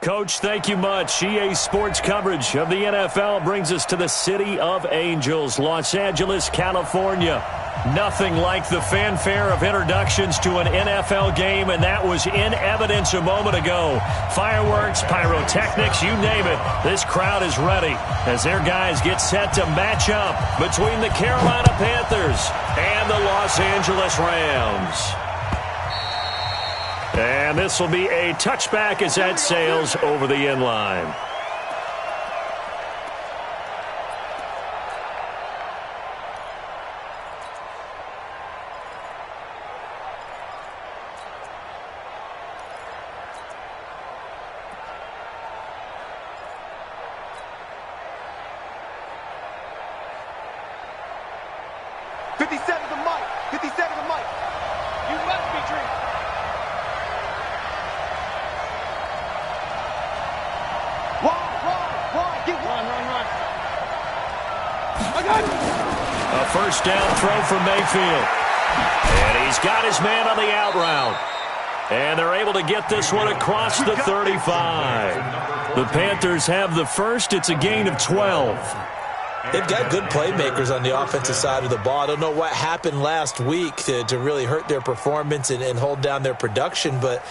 Coach, thank you much. EA Sports coverage of the NFL brings us to the City of Angels, Los Angeles, California. Nothing like the fanfare of introductions to an NFL game, and that was in evidence a moment ago. Fireworks, pyrotechnics, you name it. This crowd is ready as their guys get set to match up between the Carolina Panthers and the Los Angeles Rams. And this will be a touchback as that sails over the end line. A first down throw from Mayfield. And he's got his man on the out route. And they're able to get this one across the 35. The Panthers have the first. It's a gain of 12. They've got good playmakers on the offensive side of the ball. I don't know what happened last week to really hurt their performance and hold down their production, but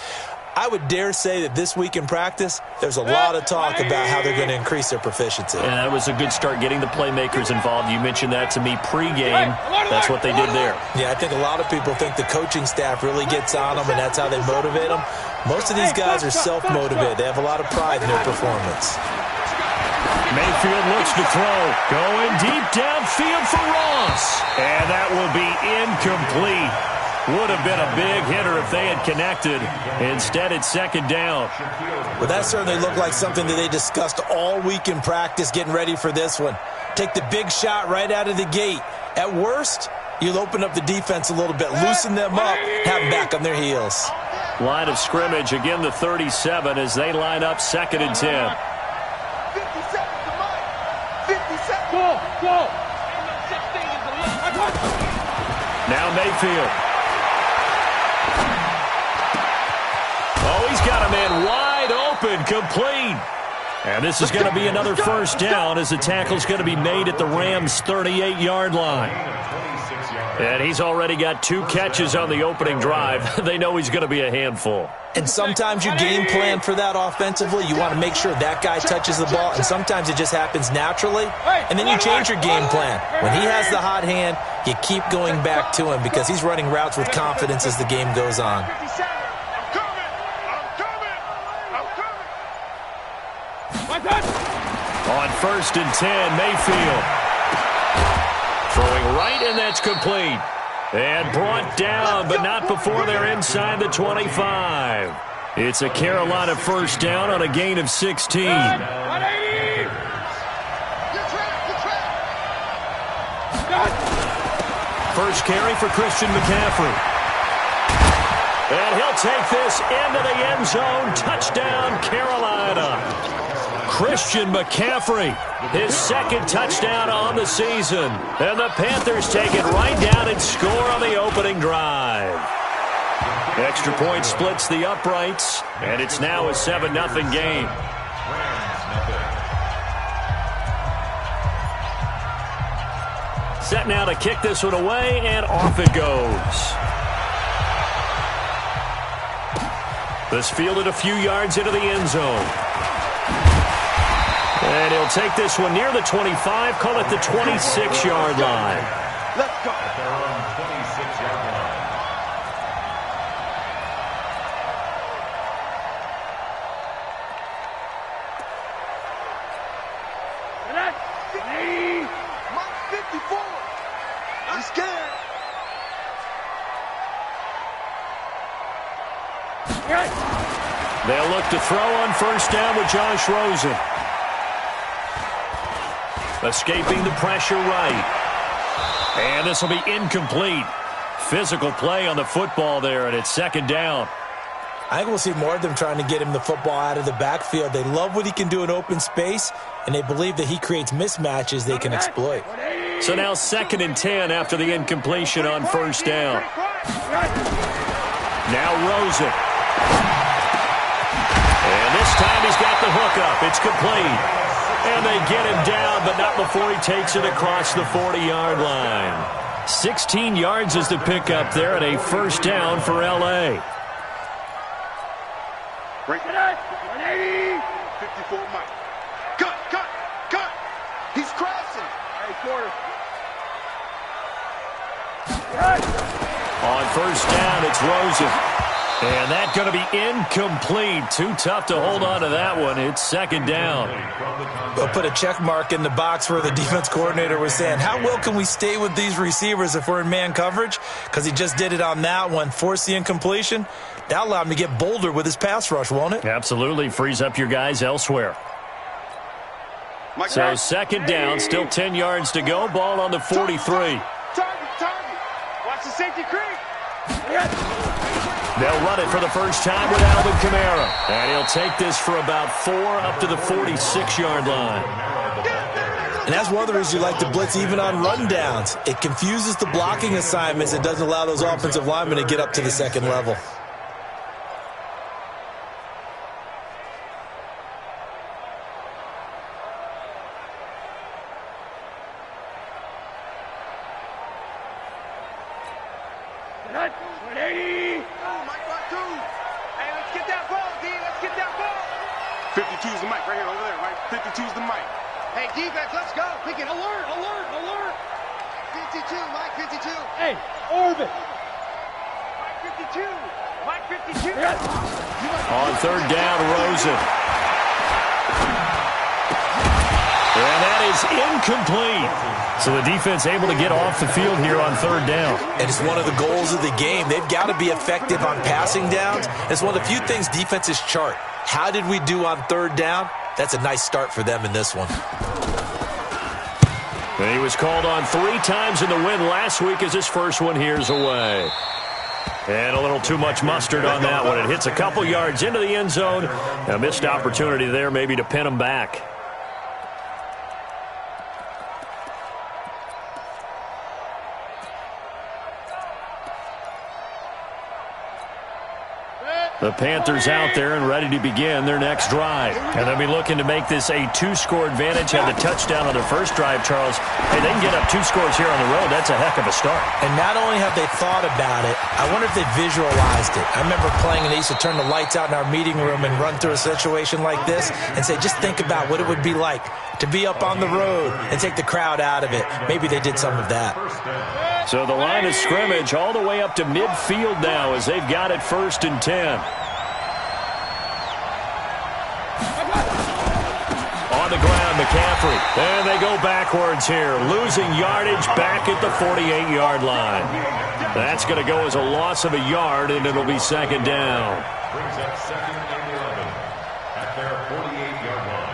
I would dare say that this week in practice, there's a lot of talk about how they're going to increase their proficiency. And that was a good start getting the playmakers involved. You mentioned that to me pregame. That's what they did there. Yeah, I think a lot of people think the coaching staff really gets on them, and that's how they motivate them. Most of these guys are self-motivated. They have a lot of pride in their performance. Mayfield looks to throw. Going deep downfield for Ross. And that will be incomplete. Would have been a big hitter if they had connected. Instead, it's second down. Well, that certainly looked like something that they discussed all week in practice, getting ready for this one. Take the big shot right out of the gate. At worst, you'll open up the defense a little bit, loosen them up, have them back on their heels. Line of scrimmage, again the 37 as they line up 2nd and 10. 57 to Mike. 57. Go. Now Mayfield. Oh, he's got a man wide open, complete. And this is going to be another first down as the tackle's going to be made at the Rams' 38-yard line. And he's already got 2 catches on the opening drive. They know he's going to be a handful. And sometimes you game plan for that offensively. You want to make sure that guy touches the ball, and sometimes it just happens naturally, and then you change your game plan. When he has the hot hand, you keep going back to him because he's running routes with confidence as the game goes on. On 1st and 10, Mayfield. Throwing right, and that's complete. And brought down, but not before they're inside the 25. It's a Carolina first down on a gain of 16. First carry for Christian McCaffrey. And he'll take this into the end zone. Touchdown, Carolina. Christian McCaffrey, his 2nd touchdown on the season. And the Panthers take it right down and score on the opening drive. Extra point splits the uprights, and it's now a 7-0 game. Set now to kick this one away, and off it goes. This fielded a few yards into the end zone. And he'll take this one near the 25, call it the 26-yard line. Let's go. At their own 26-yard line. Mike 54. I'm scared. They'll look to throw on first down with Josh Rosen. Escaping the pressure right. And this will be incomplete. Physical play on the football there, and it's 2nd down. I think we'll see more of them trying to get him the football out of the backfield. They love what he can do in open space, and they believe that he creates mismatches they can exploit. So now 2nd and 10 after the incompletion on first down. Now Rosen. And this time he's got complete. And they get him down, but not before he takes it across the 40-yard line. 16 yards is the pickup there and a first down for L.A. Break it up. 180. 54 Mike. Cut. He's crashing. Hey, quarter. On first down, it's Rosen. And that's going to be incomplete. Too tough to hold on to that one. It's second down. They'll put a check mark in the box where the defense coordinator was saying, how well can we stay with these receivers if we're in man coverage? Because he just did it on that one. Force the incompletion. That'll allow him to get bolder with his pass rush, won't it? Absolutely. Frees up your guys elsewhere. So second down, still 10 yards to go. Ball on the 43. Target. Watch the safety creep. They'll run it for the first time with Alvin Kamara. And he'll take this for about 4 up to the 46-yard line. And that's one of the reasons you like to blitz even on rundowns. It confuses the blocking assignments. It doesn't allow those offensive linemen to get up to the second level. On third down, Rosen. And that is incomplete. So the defense able to get off the field here on third down. And it's one of the goals of the game. They've got to be effective on passing downs. It's one of the few things defenses chart. How did we do on third down? That's a nice start for them in this one. And he was called on 3 times in the win last week as his first one here's away. And a little too much mustard on that one. It hits a couple yards into the end zone. A missed opportunity there maybe to pin him back. The Panthers out there and ready to begin their next drive. And they'll be looking to make this a 2-score advantage. Had the touchdown on their first drive, Charles. Hey, they can get up 2 scores here on the road. That's a heck of a start. And not only have they thought about it, I wonder if they visualized it. I remember playing and they used to turn the lights out in our meeting room and run through a situation like this and say, just think about what it would be like to be up on the road and take the crowd out of it. Maybe they did some of that. So the line of scrimmage all the way up to midfield now as they've got it 1st and 10. On the ground, McCaffrey. And they go backwards here, losing yardage back at the 48-yard line. That's going to go as a loss of a yard, and it'll be second down. Brings up 2nd and 11 at their 48-yard line.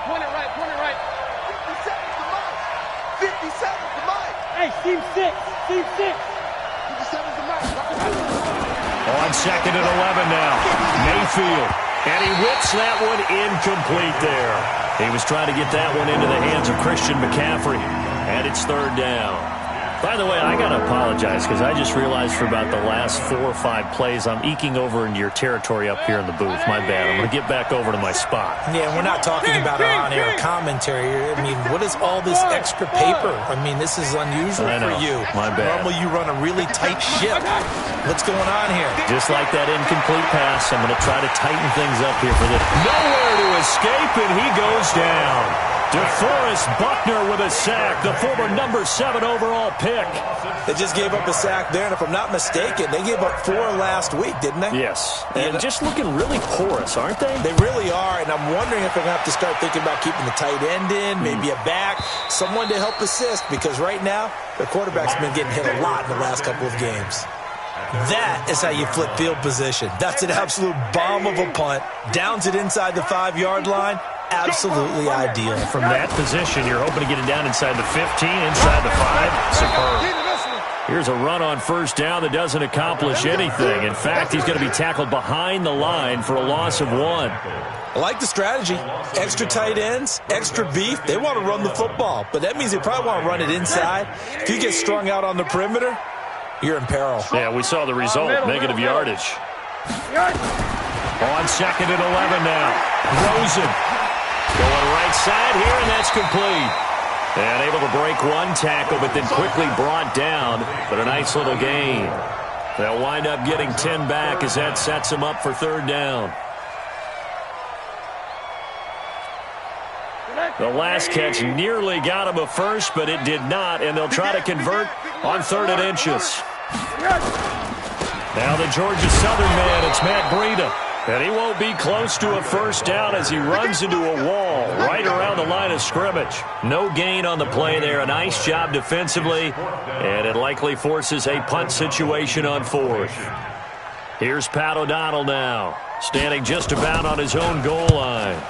Point it right. 57 to Mike. 57 to Mike. Hey, Steve 6. 57 to Mike. On 2nd and 11 now. Mayfield. And he whips that one incomplete there. He was trying to get that one into the hands of Christian McCaffrey. And it's 3rd down. By the way, I got to apologize because I just realized for about the last 4 or 5 plays, I'm eking over into your territory up here in the booth. My bad. I'm going to get back over to my spot. Yeah, we're not talking about our on-air commentary. I mean, what is all this extra paper? I mean, this is unusual for you. My bad. Normally you run a really tight ship. What's going on here? Just like that incomplete pass, I'm going to try to tighten things up here for this. Nowhere to escape, and he goes down. DeForest Buckner with a sack, the former number 7 overall pick. They just gave up a sack there, and if I'm not mistaken, they gave up 4 last week, didn't they? Yes, and just looking really porous, aren't they? They really are, and I'm wondering if they're going to have to start thinking about keeping the tight end in, maybe a back, someone to help assist, because right now, the quarterback's been getting hit a lot in the last couple of games. That is how you flip field position. That's an absolute bomb of a punt. Downs it inside the 5-yard line. Absolutely ideal. From that position, you're hoping to get it down inside the 15, inside the 5. Superb. Here's a run on first down that doesn't accomplish anything. In fact, he's going to be tackled behind the line for a loss of 1. I like the strategy. Extra tight ends, extra beef. They want to run the football, but that means they probably want to run it inside. If you get strung out on the perimeter, you're in peril. Yeah, we saw the result, negative yardage. On 2nd and 11 now. Rosen going right side here, and that's complete. And able to break one tackle, but then quickly brought down. But a nice little gain. They'll wind up getting 10 back as that sets them up for 3rd down. The last catch nearly got him a first, but it did not, and they'll try to convert on 3rd and inches. Now the Georgia Southern man, it's Matt Breida. And he won't be close to a first down as he runs into a wall right around the line of scrimmage. No gain on the play there. A nice job defensively, and it likely forces a punt situation on 4th. Here's Pat O'Donnell now, standing just about on his own goal line.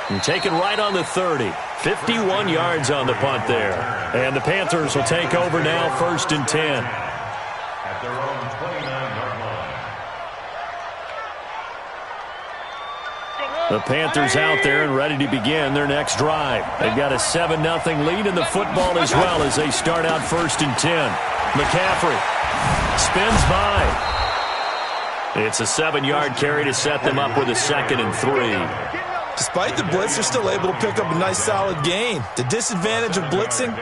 And taken right on the 30. 51 yards on the punt there. And the Panthers will take over now, 1st and 10. At their own 29-yard line. The Panthers out there and ready to begin their next drive. They've got a 7-0 lead in the football as well as they start out 1st and 10. McCaffrey spins by. It's a 7-yard carry to set them up with a 2nd and 3. Despite the blitz, they're still able to pick up a nice solid gain. The disadvantage of blitzing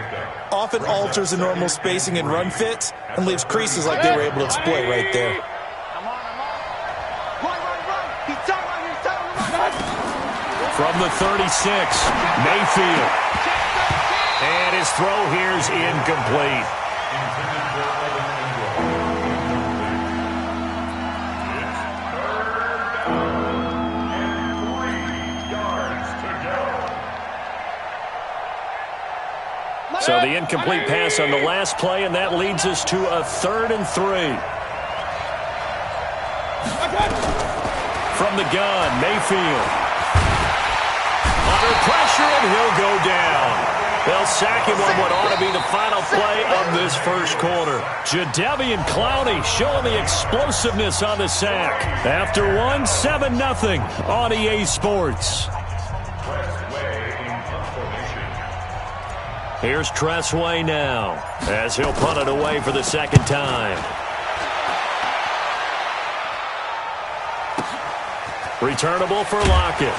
often alters the normal spacing and run fits and leaves creases like they were able to exploit right there. From the 36, Mayfield. And his throw here is incomplete. So the incomplete pass on the last play, and that leads us to a 3rd and 3. From the gun, Mayfield. Under pressure, and he'll go down. They'll sack him on what ought to be the final play of this first quarter. Jadeveon Clowney showing the explosiveness on the sack. After one, 7-0 on EA Sports. Here's Tressway now as he'll punt it away for the 2nd time. Returnable for Lockett.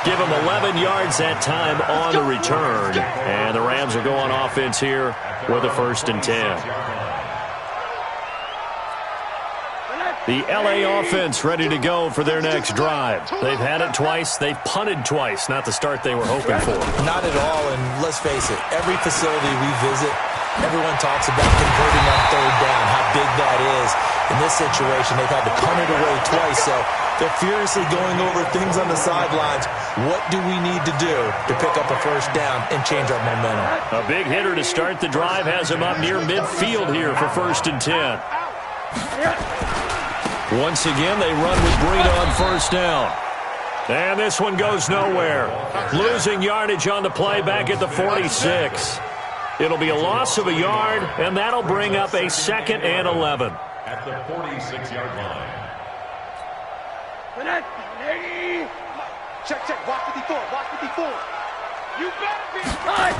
Give him 11 yards that time on the return. And the Rams will go on offense here with a 1st and 10. The L.A. offense ready to go for their next drive. They've had it twice. They've punted twice. Not the start they were hoping for. Not at all, and let's face it, every facility we visit, everyone talks about converting on 3rd down, how big that is. In this situation, they've had to punt it away twice, so they're furiously going over things on the sidelines. What do we need to do to pick up a 1st down and change our momentum? A big hitter to start the drive has him up near midfield here for 1st and 10. Once again, they run with Breida on 1st down. And this one goes nowhere. Losing yardage on the play back at the 46. It'll be a loss of a yard, and that'll bring up a 2nd and 11. At the 46-yard line. Check, watch 54, watch 54. You better be right.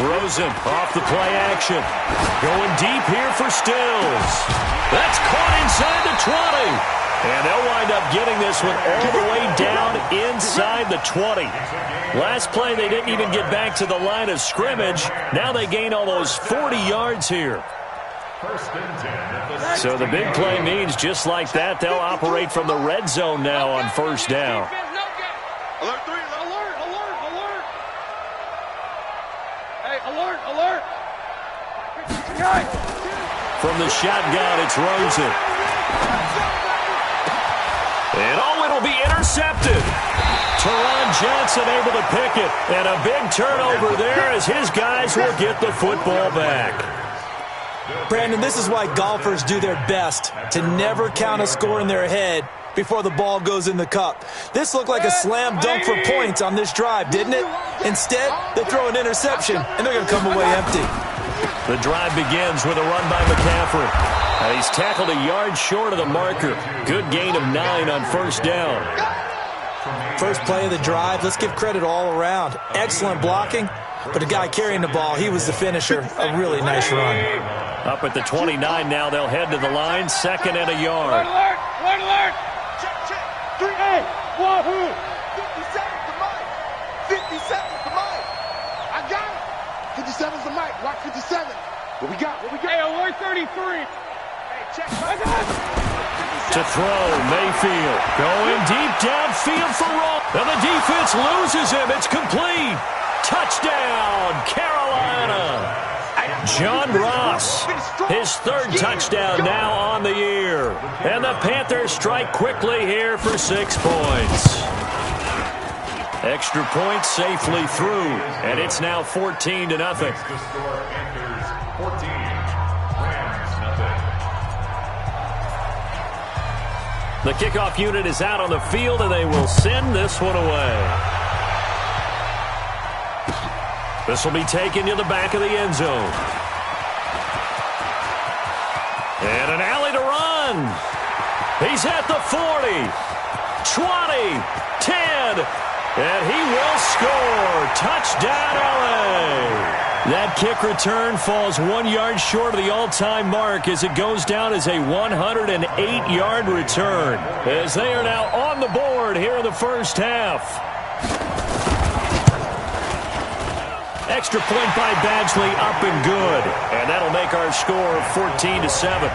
Rosen off the play action. Going deep here for Stills. That's caught inside the 20. And they'll wind up getting this one all the way down inside the 20. Last play, they didn't even get back to the line of scrimmage. Now they gain almost 40 yards here. So the big play means just like that, they'll operate from the red zone now on 1st down. Alert 3, alert. Hey, alert. From the shotgun, it's Rosen. And it'll be intercepted. Teron Johnson able to pick it. And a big turnover there as his guys will get the football back. Brandon, this is why golfers do their best to never count a score in their head before the ball goes in the cup. This looked like a slam dunk for points on this drive, didn't it? Instead, they throw an interception, and they're going to come away empty. The drive begins with a run by McCaffrey. And he's tackled a yard short of the marker. Good gain of 9 on first down. First play of the drive, let's give credit all around. Excellent blocking, but the guy carrying the ball, he was the finisher. A really nice run. Up at the 29 now, they'll head to the line. 2nd and a yard. Alert! Alert! Check, check. 3-8. Wahoo! 57's the mic. 57's the mic. I got it. 57's the mic. Watch 57. What we got? What we got? Hey, alert 33. Hey, check. I got it. To throw, Mayfield going deep downfield for Ross. And the defense loses him. It's complete. Touchdown, Carolina. John Ross, his 3rd touchdown now on the year. And the Panthers strike quickly here for 6 points. Extra point safely through, and it's now 14-0. The score, Panthers 14, Rams nothing. The kickoff unit is out on the field, and they will send this one away. This will be taken to the back of the end zone. And an alley to run. He's at the 40, 20, 10, and he will score. Touchdown, LA. That kick return falls 1 yard short of the all-time mark as it goes down as a 108-yard return, as they are now on the board here in the first half. Extra point by Badgley, up and good. And that'll make our score 14-7.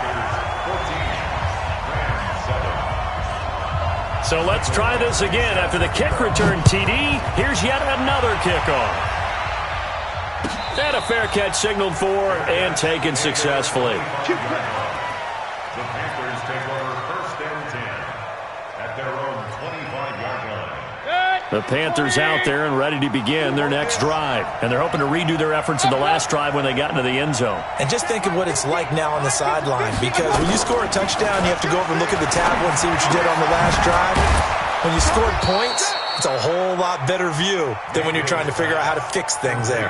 So let's try this again. After the kick return TD, here's yet another kickoff. And a fair catch signaled for and taken successfully. The Panthers take over 1st and 10 at their own 25-yard line. The Panthers out there and ready to begin their next drive. And they're hoping to redo their efforts in the last drive when they got into the end zone. And just think of what it's like now on the sideline, because when you score a touchdown, you have to go over and look at the tablet and see what you did on the last drive. When you scored points, it's a whole lot better view than when you're trying to figure out how to fix things there.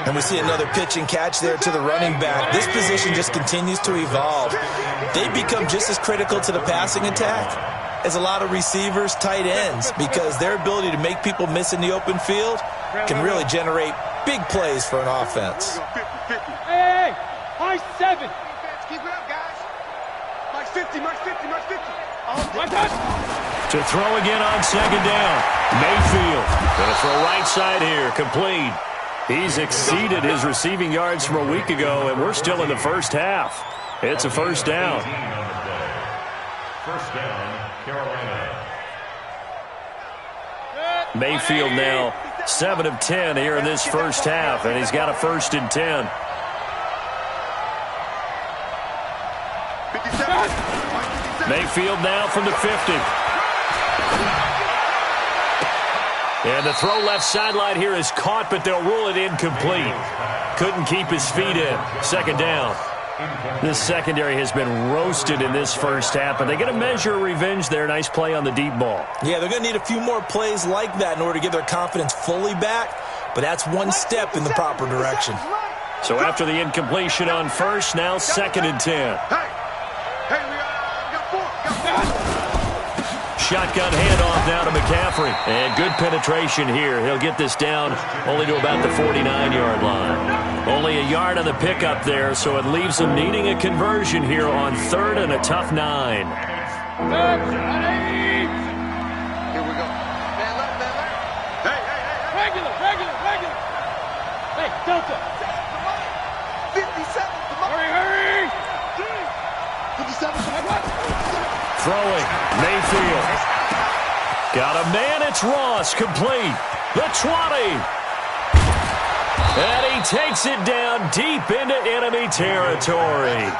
And we see another pitch and catch there to the running back. This position just continues to evolve. They become just as critical to the passing attack as a lot of receivers, tight ends, because their ability to make people miss in the open field can really generate big plays for an offense. Hey, high 7. Keep it up, guys. March 50, march 50, march 50. To throw again on 2nd down. Mayfield going to throw right side here, complete. He's exceeded his receiving yards from a week ago, and we're still in the first half. It's a first down. First down, Carolina. Mayfield now 7 of 10 here in this first half, and he's got a 1st and 10. Mayfield now from the 50. And the throw left sideline here is caught, but they'll rule it incomplete. Couldn't keep his feet in. 2nd down. This secondary has been roasted in this first half, and they get a measure of revenge there. Nice play on the deep ball. Yeah, they're going to need a few more plays like that in order to get their confidence fully back, but that's one step in the proper direction. So after the incompletion on first, now 2nd and 10. Shotgun handoff down to McCaffrey. And good penetration here. He'll get this down only to about the 49-yard line. Only a yard on the pickup there, so it leaves them needing a conversion here on 3rd and a tough 9. Here we go. Man left. Hey. Regular. Hey, Delta. 57. Hurry. 57. Throwing, Mayfield. Got a man, it's Ross, complete. The 20. And he takes it down deep into enemy territory.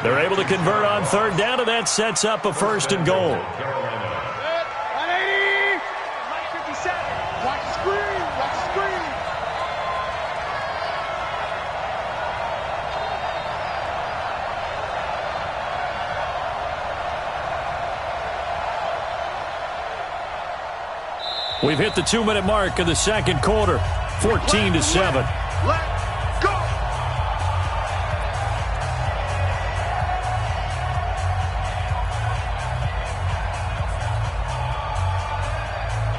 They're able to convert on 3rd down, and that sets up a 1st and goal. Watch the screen. We've hit the 2-minute mark of the second quarter. 14-7. Let's go!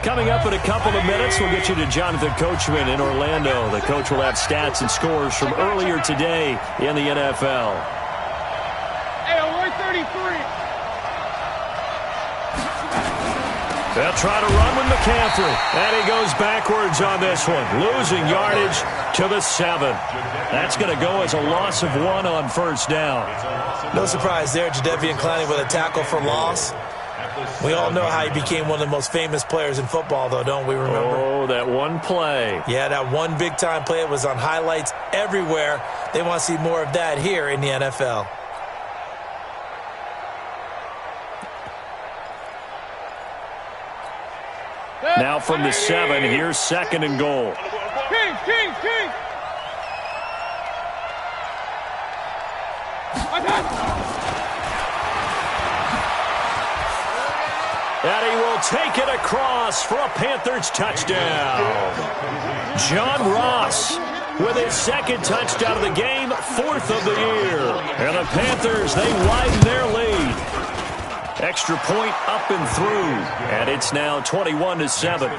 Coming up in a couple of minutes, we'll get you to Jonathan Coachman in Orlando. The coach will have stats and scores from earlier today in the NFL. Hey, alert 33. They'll try to run with McCaffrey. And he goes backwards on this one, losing yardage to the 7. That's going to go as a loss of 1 on first down. No surprise there, Jadeveon Clowney with a tackle for loss. We all know how he became one of the most famous players in football, though, don't we remember? Oh, that one play. Yeah, that one big-time play. It was on highlights everywhere. They want to see more of that here in the NFL. Now from the 7, here's 2nd and goal. King. And he will take it across for a Panthers touchdown. John Ross with his 2nd touchdown of the game, 4th of the year. And the Panthers, they widen their lead. Extra point up and through. And it's now 21-7.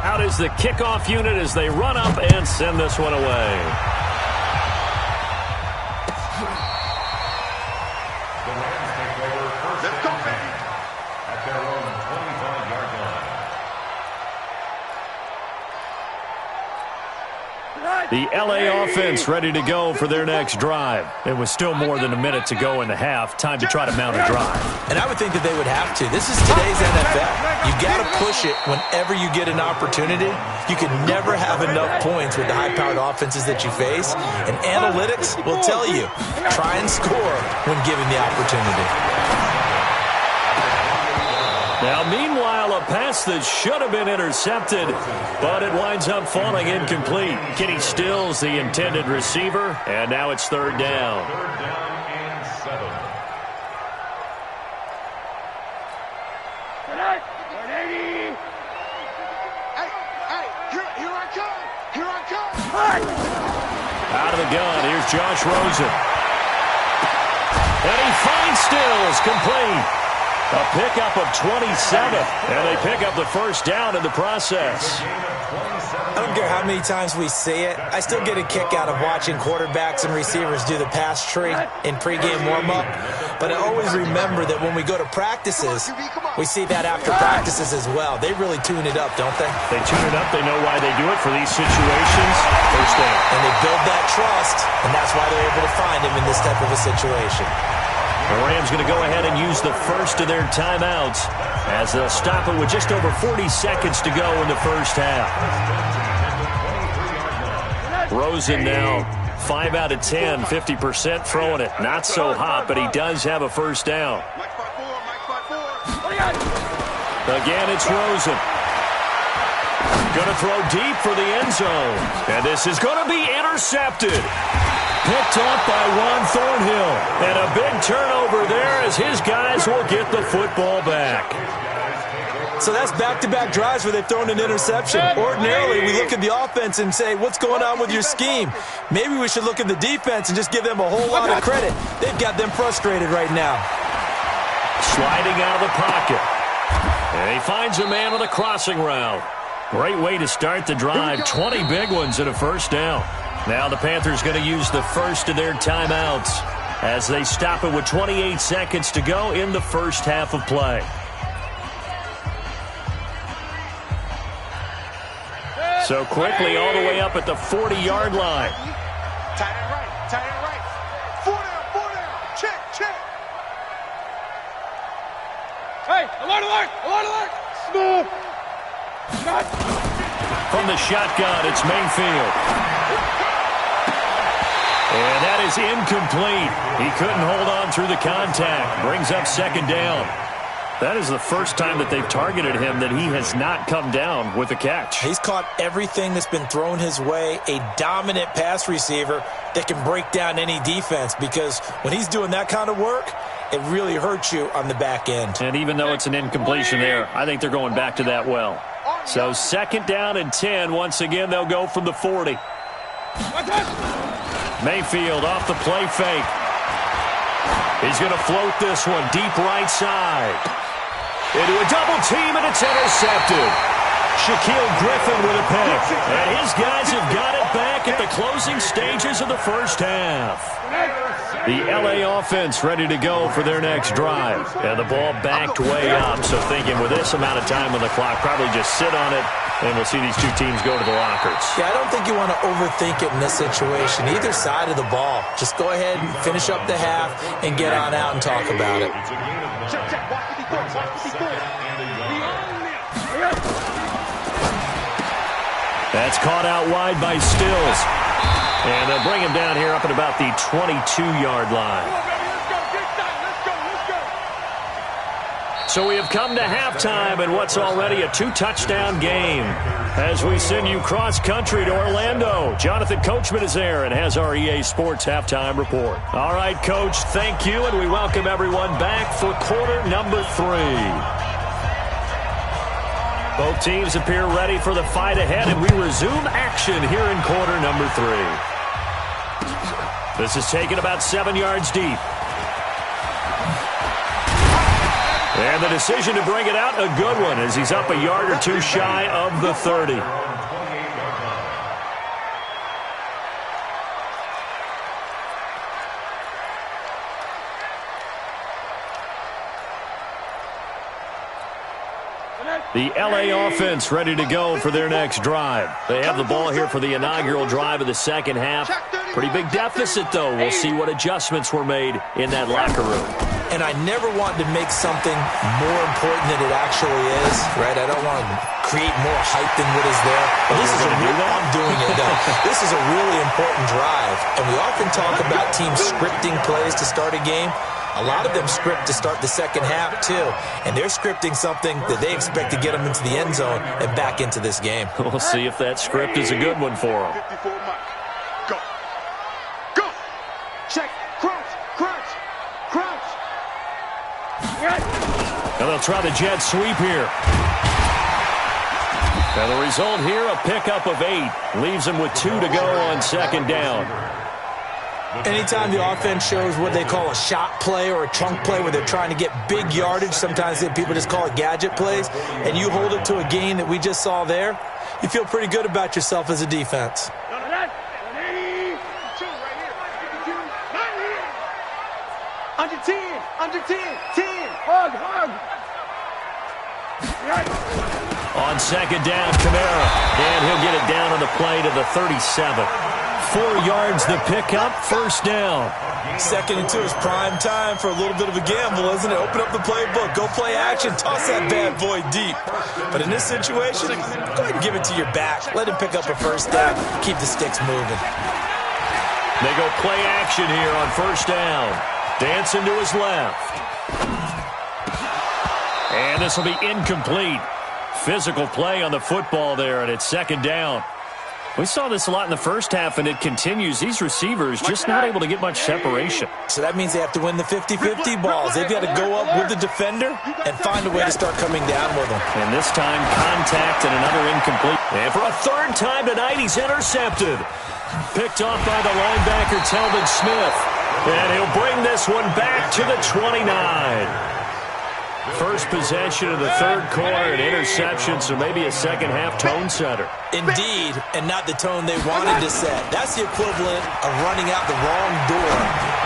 Out is the kickoff unit as they run up and send this one away. The L.A. offense ready to go for their next drive. It was still more than a minute to go in the half. Time to try to mount a drive. And I would think that they would have to. This is today's NFL. You got to push it whenever you get an opportunity. You can never have enough points with the high-powered offenses that you face. And analytics will tell you, try and score when given the opportunity. Now, meanwhile, a pass that should have been intercepted, but it winds up falling incomplete. Kenny Stills, the intended receiver, and now it's 3rd down. 3rd down and 7. Here I come. Out of the gun, here's Josh Rosen. And he finds Stills, complete. A pickup of 27, and they pick up the first down in the process. I don't care how many times we see it. I still get a kick out of watching quarterbacks and receivers do the pass tree in pregame warm-up. But I always remember that when we go to practices, we see that after practices as well. They really tune it up, don't they? They tune it up. They know why they do it for these situations. First down. And they build that trust, and that's why they're able to find him in this type of a situation. The Rams going to go ahead and use the first of their timeouts as they'll stop it with just over 40 seconds to go in the first half. Rosen now 5 out of 10, 50% throwing it. Not so hot, but he does have a first down. Again, it's Rosen. Going to throw deep for the end zone. And this is going to be intercepted. Picked off by Juan Thornhill. And a big turnover there as his guys will get the football back. So that's back-to-back drives where they've thrown an interception. Ordinarily, we look at the offense and say, what's going on with your scheme? Maybe we should look at the defense and just give them a whole lot of credit. They've got them frustrated right now. Sliding out of the pocket. And he finds a man with a crossing route. Great way to start the drive. 20 big ones and a first down. Now the Panthers going to use the first of their timeouts as they stop it with 28 seconds to go in the first half of play. So quickly all the way up at the 40-yard line. Tight end right. 4 down. Check. Hey, alert. Smooth. From the shotgun, it's Mayfield. And that is incomplete. He couldn't hold on through the contact. Brings up second down. That is the first time that they've targeted him that he has not come down with a catch. He's caught everything that's been thrown his way. A dominant pass receiver that can break down any defense, because when he's doing that kind of work, it really hurts you on the back end. And even though it's an incompletion there, I think they're going back to that well. So 2nd down and 10. Once again, they'll go from the 40. Mayfield off the play fake. He's going to float this one deep right side. Into a double team, and it's intercepted. Shaquille Griffin with a pick. And his guys have got it back at the closing stages of the first half. The LA offense ready to go for their next drive. And the ball backed way up. So thinking with this amount of time on the clock, probably just sit on it, and we'll see these two teams go to the lockers. Yeah, I don't think you want to overthink it in this situation. Either side of the ball. Just go ahead and finish up the half and get on out and talk about it. That's caught out wide by Stills. And they'll bring him down here up at about the 22-yard line. So we have come to halftime in what's already a 2-touchdown game. As we send you cross-country to Orlando, Jonathan Coachman is there and has our EA Sports halftime report. All right, Coach, thank you, and we welcome everyone back for quarter number 3. Both teams appear ready for the fight ahead, and we resume action here in quarter number 3. This is taken about 7 yards deep. And the decision to bring it out, a good one, as he's up a yard or two shy of the 30. The LA offense ready to go for their next drive. They have the ball here for the inaugural drive of the second half. Pretty big deficit, though. We'll see what adjustments were made in that locker room. And I never want to make something more important than it actually is, right? I don't want to create more hype than what is there. But this is I'm doing it, though. This is a really important drive. And we often talk about teams scripting plays to start a game. A lot of them script to start the second half, too. And they're scripting something that they expect to get them into the end zone and back into this game. We'll see if that script is a good one for them. Go. Go. Check. Crouch. Crouch. Crouch. And they'll try the jet sweep here. And the result here, a pickup of 8. Leaves them with 2 to go on second down. Anytime the offense shows what they call a shot play or a chunk play where they're trying to get big yardage, sometimes people just call it gadget plays, and you hold it to a gain that we just saw there, you feel pretty good about yourself as a defense. Under 10. Under 10. 10. Hug. Hug. On second down, Kamara. And he'll get it down on the play to the 37. 4 yards the pickup, first down. Second and 2 is prime time for a little bit of a gamble, isn't it? Open up the playbook, go play action, toss that bad boy deep. But in this situation, go ahead and give it to your back. Let him pick up a first down, keep the sticks moving. They go play action here on first down. Dancing to his left. And this will be incomplete. Physical play on the football there, and it's second down. We saw this a lot in the first half, and it continues. These receivers just not able to get much separation. So that means they have to win the 50-50 balls. They've got to go up with the defender and find a way to start coming down with them. And this time, contact and another incomplete. And for a third time tonight, he's intercepted. Picked off by the linebacker, Telvin Smith. And he'll bring this one back to the 29. First possession of the third quarter, an interception, so maybe a second-half tone setter. Indeed, and not the tone they wanted to set. That's the equivalent of running out the wrong door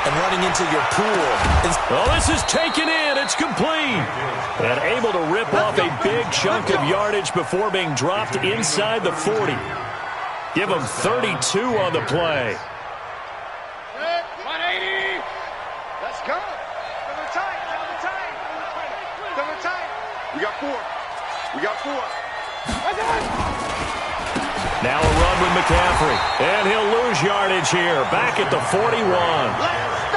and running into your pool. Oh, this is taken in. It's complete. And able to rip off a big chunk of yardage before being dropped inside the 40. Give him 32 on the play. 180. Let's go. Double time. Double time. Double time. We got 4. We got 4. Now a run with McCaffrey. And he'll lose yardage here. Back at the 41.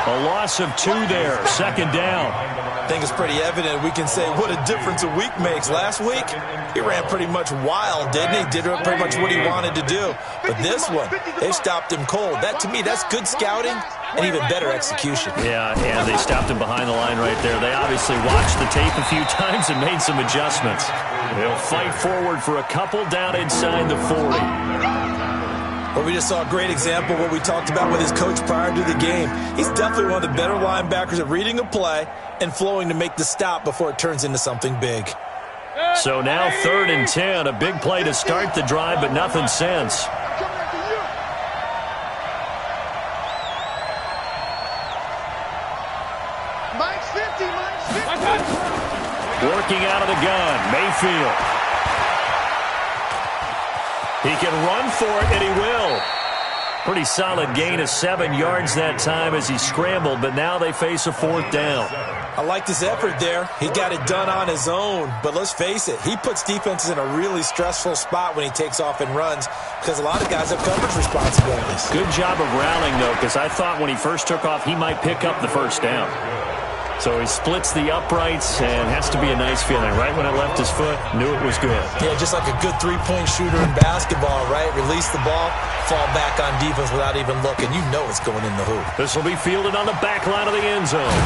A loss of 2 there, second down. I think it's pretty evident. We can say what a difference a week makes. Last week, he ran pretty much wild, didn't he? Did pretty much what he wanted to do. But this one, they stopped him cold. That, to me, that's good scouting and even better execution. Yeah, and they stopped him behind the line right there. They obviously watched the tape a few times and made some adjustments. They'll fight forward for a couple down inside the 40. Well, we just saw a great example of what we talked about with his coach prior to the game. He's definitely one of the better linebackers at reading a play and flowing to make the stop before it turns into something big. So now 3rd and 10, a big play to start the drive, but nothing since. Working out of the gun, Mayfield. He can run for it, and he will. Pretty solid gain of 7 yards that time as he scrambled, but now they face a 4th down. I liked his effort there. He got it done on his own. But let's face it, he puts defenses in a really stressful spot when he takes off and runs because a lot of guys have coverage responsibilities. Good job of rallying, though, because I thought when he first took off, he might pick up the first down. So he splits the uprights and has to be a nice feeling. Right when it left his foot, knew it was good. Yeah, just like a good three-point shooter in basketball, right? Release the ball, fall back on defense without even looking. You know it's going in the hoop. This will be fielded on the back line of the end zone.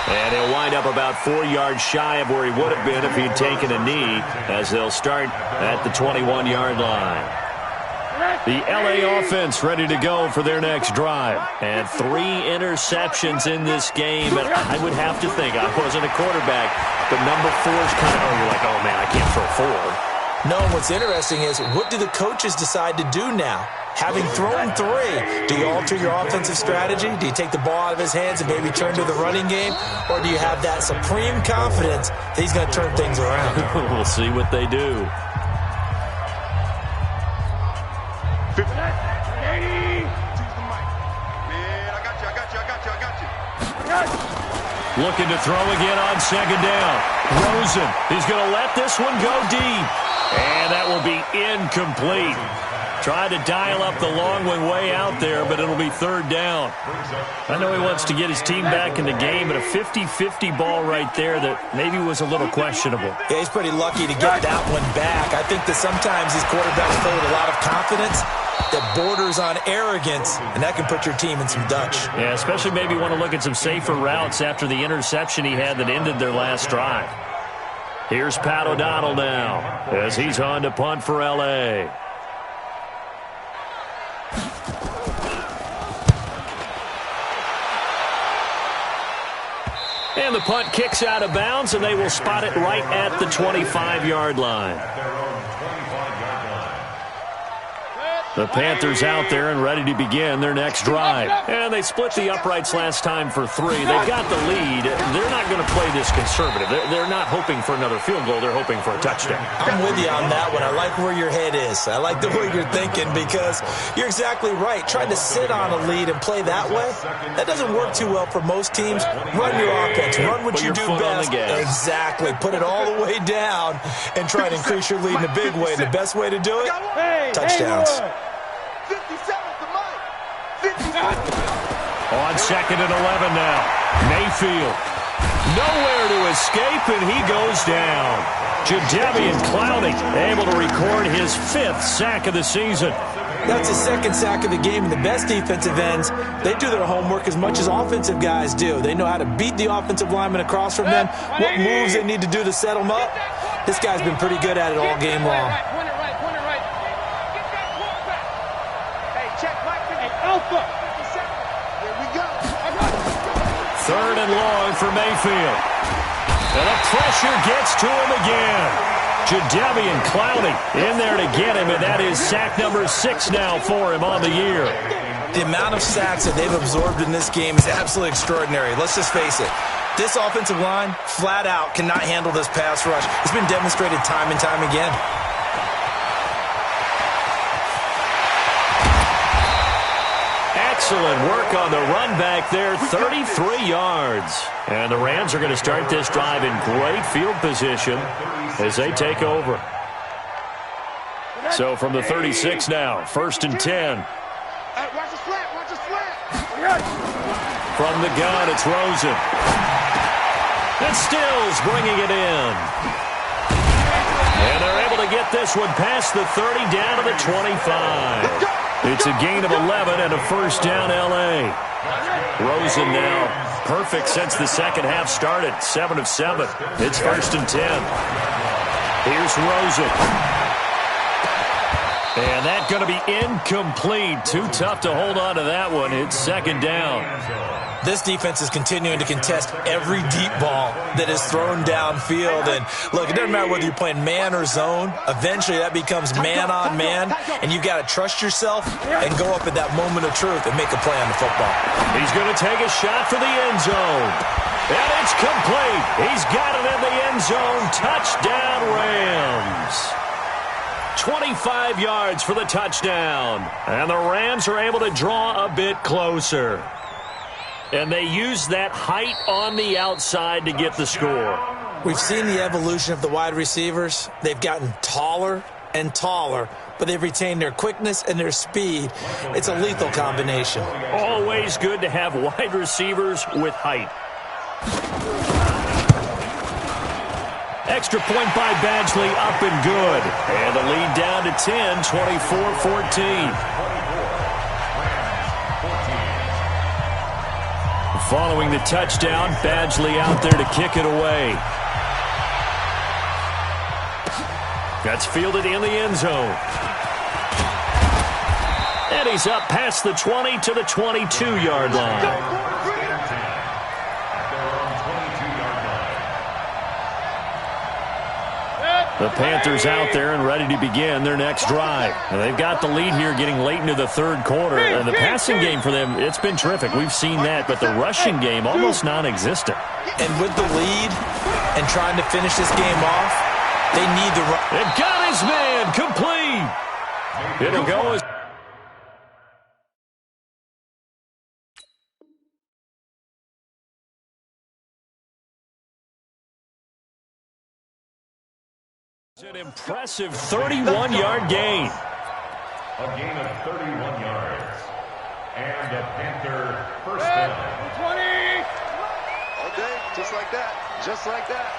And he'll wind up about 4 yards shy of where he would have been if he'd taken a knee, as they'll start at the 21-yard line. The L.A. offense ready to go for their next drive. And 3 interceptions in this game. And I would have to think, I wasn't a quarterback, but number 4 is kind of, you're like, oh, man, I can't throw 4. No, what's interesting is, what do the coaches decide to do now? Having thrown 3, do you alter your offensive strategy? Do you take the ball out of his hands and maybe turn to the running game? Or do you have that supreme confidence that he's going to turn things around? We'll see what they do. Looking to throw again on second down. Rosen, he's going to let this one go deep. And that will be incomplete. Tried to dial up the long one way out there, but it'll be 3rd down. I know he wants to get his team back in the game, but a 50-50 ball right there that maybe was a little questionable. Yeah, he's pretty lucky to get that one back. I think that sometimes these quarterbacks play with a lot of confidence that borders on arrogance, and that can put your team in some Dutch. Yeah, especially maybe want to look at some safer routes after the interception he had that ended their last drive. Here's Pat O'Donnell now as he's on to punt for L.A. And the punt kicks out of bounds, and they will spot it right at the 25-yard line. The Panthers out there and ready to begin their next drive. And they split the uprights last time for 3. They've got the lead. They're not going to play this conservative. They're not hoping for another field goal. They're hoping for a touchdown. I'm with you on that one. I like where your head is. I like the way you're thinking because you're exactly right. Trying to sit on a lead and play that way, that doesn't work too well for most teams. Run your offense. Run what you do best. Exactly. Put it all the way down and try to increase your lead in a big way. The best way to do it, touchdowns. 57 to Mike. 57. On 2nd and 11 now. Mayfield. Nowhere to escape, and he goes down. Jadeveon Clowney able to record his 5th sack of the season. That's his 2nd sack of the game, and the best defensive ends, they do their homework as much as offensive guys do. They know how to beat the offensive lineman across from them, what moves they need to do to set them up. This guy's been pretty good at it all game long. Alpha. Here we go. 3rd and long for Mayfield. And the pressure gets to him again. Jadeveon Clowney in there to get him, and that is sack number 6 now for him on the year. The amount of sacks that they've absorbed in this game is absolutely extraordinary. Let's just face it. This offensive line, flat out, cannot handle this pass rush. It's been demonstrated time and time again. Excellent work on the run back there, 33 yards. And the Rams are going to start this drive in great field position as they take over. So from the 36 now, 1st and 10. Watch the slant, watch the slant. From the gun, it's Rosen. And Stills bringing it in. And they're able to get this one past the 30 down to the 25. It's a gain of 11 and a first down, L.A. Rosen now perfect since the second half started. 7 of 7. It's 1st and 10. Here's Rosen. And that's going to be incomplete. Too tough to hold on to that one. It's 2nd down. This defense is continuing to contest every deep ball that is thrown downfield. And, look, it doesn't matter whether you're playing man or zone. Eventually, that becomes man-on-man, and you've got to trust yourself and go up at that moment of truth and make a play on the football. He's going to take a shot for the end zone. And it's complete. He's got it in the end zone. Touchdown, Rams. 25 yards for the touchdown. And the Rams are able to draw a bit closer. And they use that height on the outside to get the score. We've seen the evolution of the wide receivers. They've gotten taller and taller, but they've retained their quickness and their speed. It's a lethal combination. Always good to have wide receivers with height. Extra point by Badgley, up and good. And the lead down to 10, 24-14. Following the touchdown, Badgley out there to kick it away. That's fielded in the end zone. And he's up past the 20 to the 22-yard line. The Panthers out there and ready to begin their next drive. And they've got the lead here getting late into the 3rd quarter. And the passing game for them, it's been terrific. We've seen that, but the rushing game almost non-existent. And with the lead and trying to finish this game off, they need to run. It got his man complete. It'll go as an impressive 31-yard gain. A gain of 31 yards. And a Panther first down. 20. Okay, just like that. Just like that.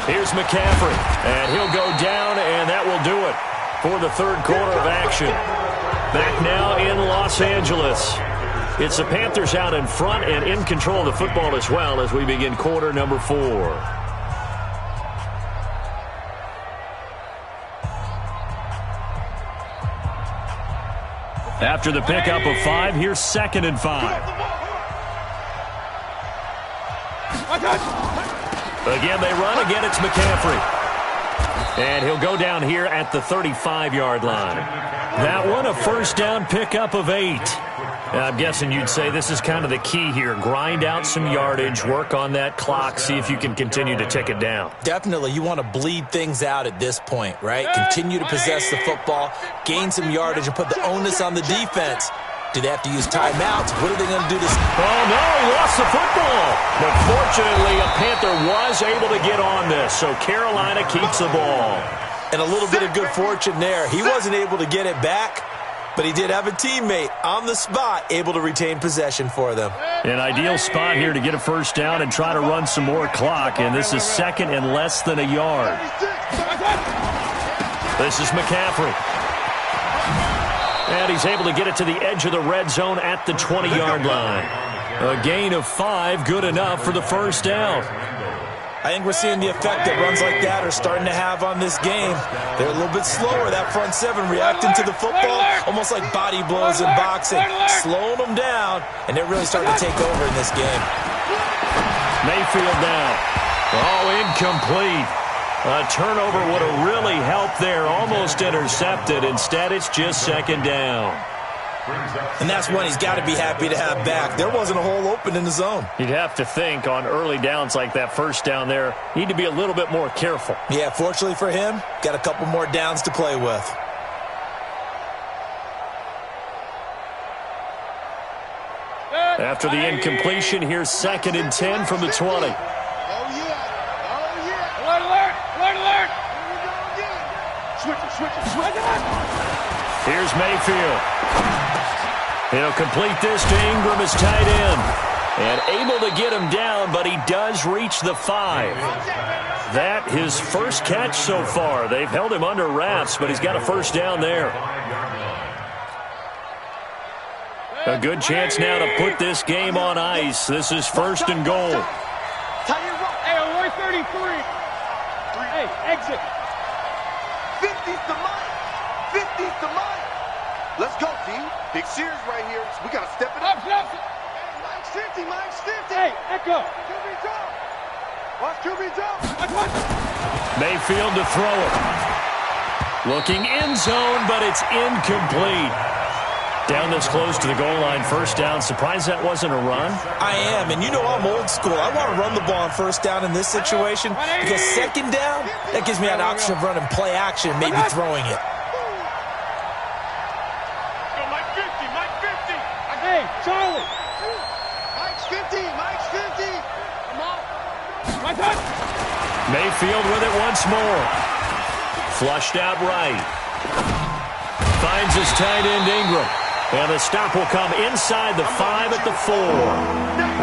Here's McCaffrey. And he'll go down, and that will do it for the 3rd quarter of action. Back now in Los Angeles. It's the Panthers out in front and in control of the football as well as we begin quarter number 4. After the pickup of 5, here's 2nd and 5. Again, they run. Again, it's McCaffrey. And he'll go down here at the 35-yard line. That one, a first down pickup of 8. I'm guessing you'd say this is kind of the key here. Grind out some yardage, work on that clock, see if you can continue to tick it down. Definitely. You want to bleed things out at this point, right? Continue to possess the football, gain some yardage, and put the onus on the defense. Do they have to use timeouts? What are they going to do this? Oh, no, he lost the football. But fortunately, a Panther was able to get on this, so Carolina keeps the ball. And a little bit of good fortune there. He wasn't able to get it back, but he did have a teammate on the spot able to retain possession for them. An ideal spot here to get a first down and try to run some more clock, and this is 2nd and less than a yard. This is McCaffrey. And he's able to get it to the edge of the red zone at the 20-yard line. A gain of 5, good enough for the first down. I think we're seeing the effect that runs like that are starting to have on this game. They're a little bit slower, that front 7, reacting to the football, almost like body blows in boxing, slowing them down, and they're really starting to take over in this game. Mayfield now. Oh, incomplete. A turnover would have really helped there, almost intercepted. Instead, it's just 2nd down. And that's one he's got to be happy to have back. There wasn't a hole open in the zone. You'd have to think on early downs like that first down there, need to be a little bit more careful. Yeah, fortunately for him, got a couple more downs to play with. After the incompletion, here's 2nd and 10 from the 20. Oh, yeah. Oh, yeah. Alert, alert. Alert, alert. Here we go again. Switch it, switch it, switch it. Here's Mayfield. He'll complete this to Ingram as tight end. And able to get him down, but he does reach the 5. That his first catch so far. They've held him under wraps, but he's got a first down there. A good chance now to put this game on ice. This is first and goal. Hey, away 33. Hey, exit. 50's the Mike. 50's the Mike. Let's go, team. Big series right here. We got to step it up. Mike's 50. Mike's 50. Hey, echo. QB jump. Watch QB jump. Mayfield to throw it. Looking end zone, but it's incomplete. Down this close to the goal line, first down. Surprised that wasn't a run? I am, and you know I'm old school. I want to run the ball on first down in this situation because second down, that gives me an option of running play action, maybe throwing it. Go, Mike 50, Mike 50. Hey, Charlie. Mike's 50, Mike's 50. Come on. My touch. Mayfield with it once more. Flushed out right. Finds his tight end Ingram. And the stop will come inside the 5 at the 4.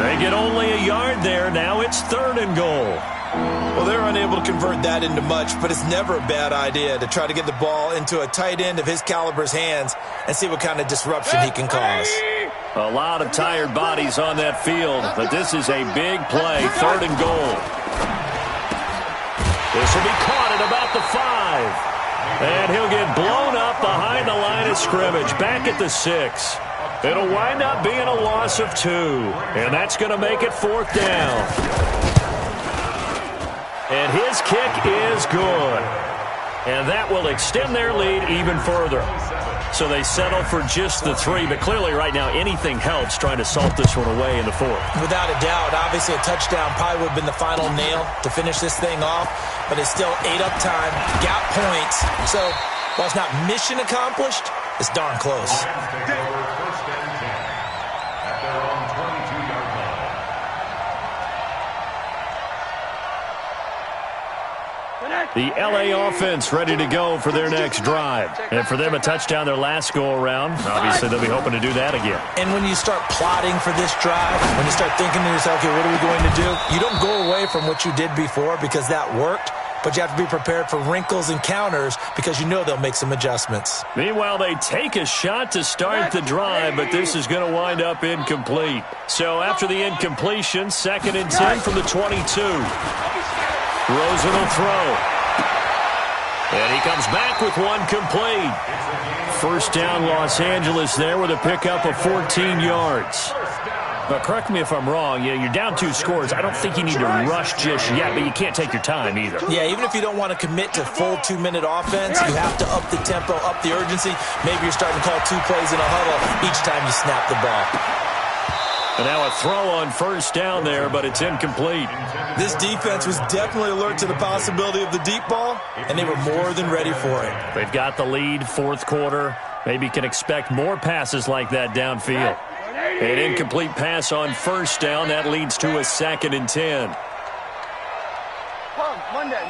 They get only a yard there. Now it's third and goal. Well, they're unable to convert that into much, but it's never a bad idea to try to get the ball into a tight end of his caliber's hands and see what kind of disruption he can cause. A lot of tired bodies on that field, but this is a big play, third and goal. This will be caught at about the 5. And he'll get blown up behind the line of scrimmage, back at the 6. It'll wind up being a loss of 2, and that's going to make it fourth down. And his kick is good. And that will extend their lead even further. So they settle for just the 3, but clearly right now anything helps trying to salt this one away in the 4th. Without a doubt, obviously a touchdown probably would have been the final nail to finish this thing off, but it's still ate up time, got points. So while it's not mission accomplished, it's darn close. The L.A. offense ready to go for their next drive. And for them, a touchdown their last go-around. Obviously, they'll be hoping to do that again. And when you start plotting for this drive, when you start thinking to yourself, okay, what are we going to do? You don't go away from what you did before because that worked, but you have to be prepared for wrinkles and counters because you know they'll make some adjustments. Meanwhile, they take a shot to start the drive, but this is going to wind up incomplete. So after the incompletion, 2nd and 10 from the 22. Rosen will throw. And he comes back with one complete. First down, Los Angeles there with a pickup of 14 yards. But correct me if I'm wrong, you're down 2 scores. I don't think you need to rush just yet, but you can't take your time either. Yeah, even if you don't want to commit to full 2-minute offense, you have to up the tempo, up the urgency. Maybe you're starting to call 2 plays in a huddle each time you snap the ball. And now a throw on first down there, but it's incomplete. This defense was definitely alert to the possibility of the deep ball, and they were more than ready for it. They've got the lead, 4th quarter. Maybe can expect more passes like that downfield. An incomplete pass on first down. That leads to a 2nd and 10. Monday.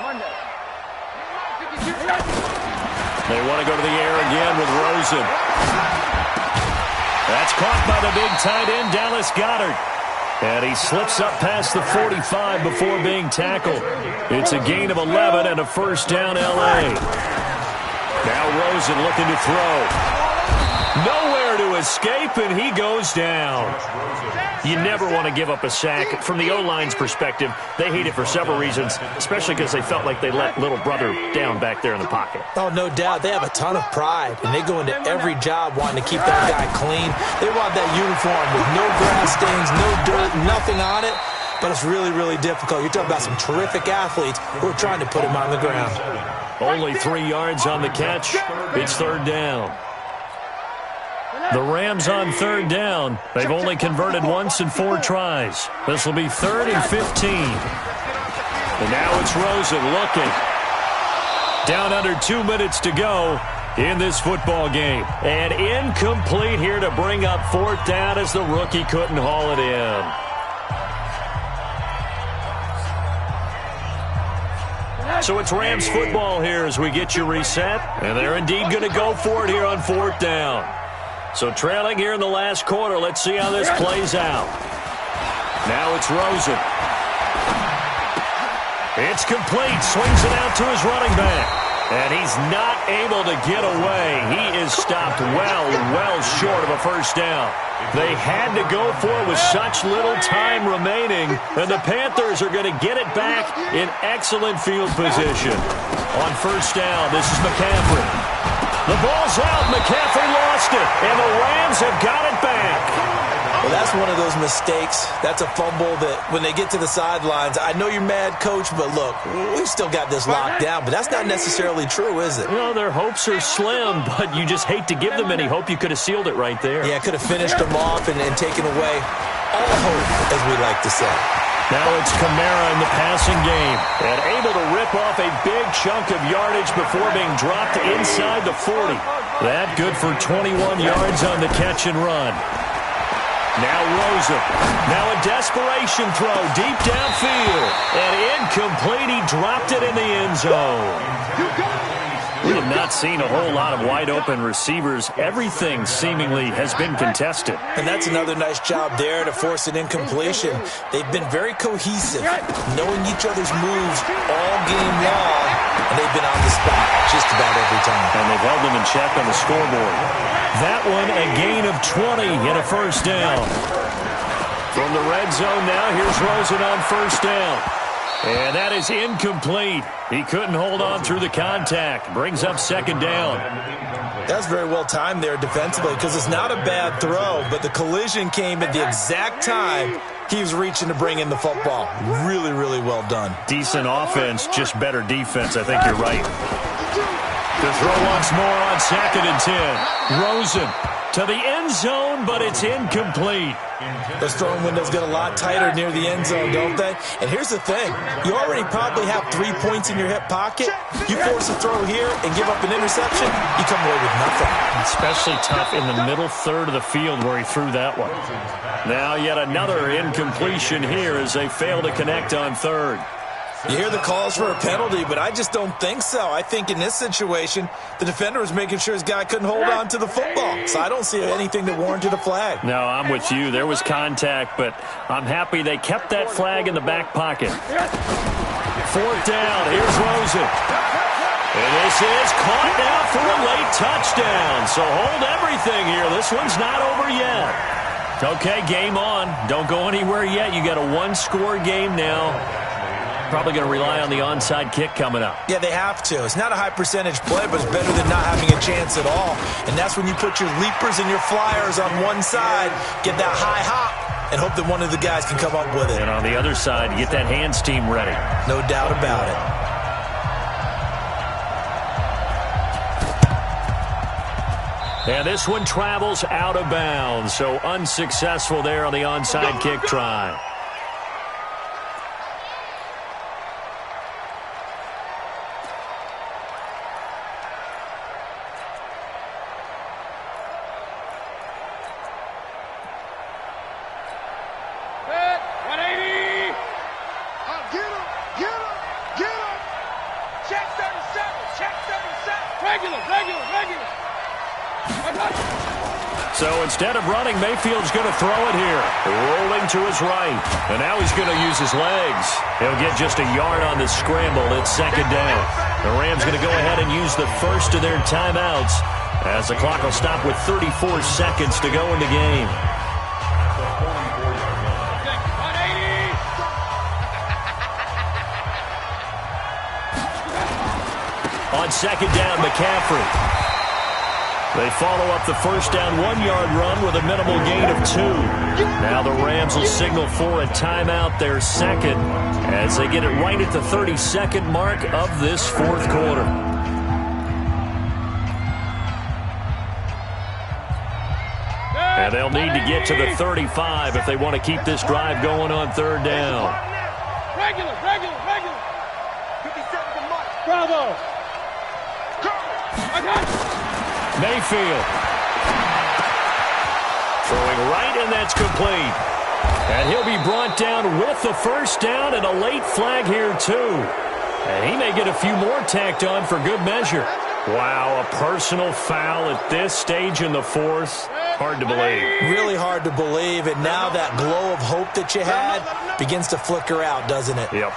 They want to go to the air again with Rosen. That's caught by the big tight end, Dallas Goedert. And he slips up past the 45 before being tackled. It's a gain of 11 and a first down, L.A. Now Rosen looking to throw. Nowhere to escape, and he goes down. You never want to give up a sack. From the O-line's perspective, they hate it for several reasons, especially because they felt like they let little brother down back there in the pocket. Oh, no doubt. They have a ton of pride, and they go into every job wanting to keep that guy clean. They want that uniform with no grass stains, no dirt, nothing on it, but it's really, really difficult. You're talking about some terrific athletes who are trying to put him on the ground. Only 3 yards on the catch. It's third down. The Rams on third down. They've only converted once in 4 tries. This will be 3rd and 15. And now it's Rosen looking. Down under 2 minutes to go in this football game. And incomplete here to bring up 4th down as the rookie couldn't haul it in. So it's Rams football here as we get you reset. And they're indeed going to go for it here on 4th down. So trailing here in the last quarter. Let's see how this plays out. Now it's Rosen. It's complete. Swings it out to his running back. And he's not able to get away. He is stopped well short of a first down. They had to go for it with such little time remaining. And the Panthers are going to get it back in excellent field position. On first down, this is McCaffrey. The ball's out. McCaffrey lost it. And the Rams have got it back. Well, that's one of those mistakes. That's a fumble that when they get to the sidelines, I know you're mad, Coach, but look, we've still got this locked down. But that's not necessarily true, is it? Well, their hopes are slim, but you just hate to give them any hope. You could have sealed it right there. Yeah, could have finished them off and taken away all hope, as we like to say. Now it's Kamara in the passing game and able to rip off a big chunk of yardage before being dropped inside the 40. That good for 21 yards on the catch and run. Now Rosen. Now a desperation throw deep downfield. And incomplete. He dropped it in the end zone. We have not seen a whole lot of wide-open receivers. Everything seemingly has been contested. And that's another nice job there to force an incompletion. They've been very cohesive, knowing each other's moves all game long, and they've been on the spot just about every time. And they've held them in check on the scoreboard. That one, a gain of 20 and a first down. From the red zone now, here's Rosen on first down. And that is incomplete. He couldn't hold on through the contact. Brings up second down. That's very well timed there defensively because it's not a bad throw, but the collision came at the exact time he was reaching to bring in the football. Really, really well done. Decent offense, just better defense. I think you're right. The throw once more on 2nd and 10. Rosen to the end zone, but it's incomplete. Those throwing windows get a lot tighter near the end zone, don't they? And here's the thing. You already probably have 3 points in your hip pocket. You force a throw here and give up an interception, you come away with nothing. Especially tough in the middle third of the field where he threw that one. Now yet another incompletion here as they fail to connect on 3rd. You hear the calls for a penalty, but I just don't think so. I think in this situation, the defender was making sure his guy couldn't hold on to the football. So I don't see anything that warranted a flag. No, I'm with you. There was contact, but I'm happy they kept that flag in the back pocket. 4th down. Here's Rosen. And this is caught now for a late touchdown. So hold everything here. This one's not over yet. Okay, game on. Don't go anywhere yet. You got a one-score game now. Probably going to rely on the onside kick coming up. Yeah, they have to. It's not a high percentage play, but it's better than not having a chance at all. And that's when you put your leapers and your flyers on one side, get that high hop, and hope that one of the guys can come up with it. And on the other side, you get that hands team ready. No doubt about it. And this one travels out of bounds, so unsuccessful there on the onside kick try. So instead of running, Mayfield's going to throw it here. Rolling to his right. And now he's going to use his legs. He'll get just a yard on the scramble. It's second down. The Rams going to go ahead and use the first of their timeouts as the clock will stop with 34 seconds to go in the game. On second down, McCaffrey. They follow up the first down 1-yard run with a minimal gain of 2. Now the Rams will signal for a timeout, their second, as they get it right at the 32nd mark of this 4th quarter. And they'll need to get to the 35 if they want to keep this drive going on 3rd down. Regular. 57 to Mike. Bravo. Mayfield. Throwing right, and that's complete. And he'll be brought down with the first down and a late flag here, too. And he may get a few more tacked on for good measure. Wow, a personal foul at this stage in the fourth. Hard to believe. Really hard to believe, and now that glow of hope that you had begins to flicker out, doesn't it? Yep.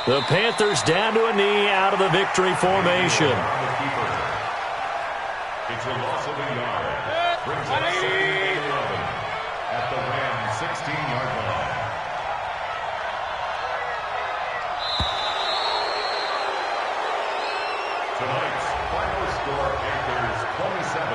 The Panthers down to a knee out of the victory formation. It's a loss of a yard. Brings up 2nd and 11 at the Rams' 16-yard line. Tonight's final score, Panthers 27,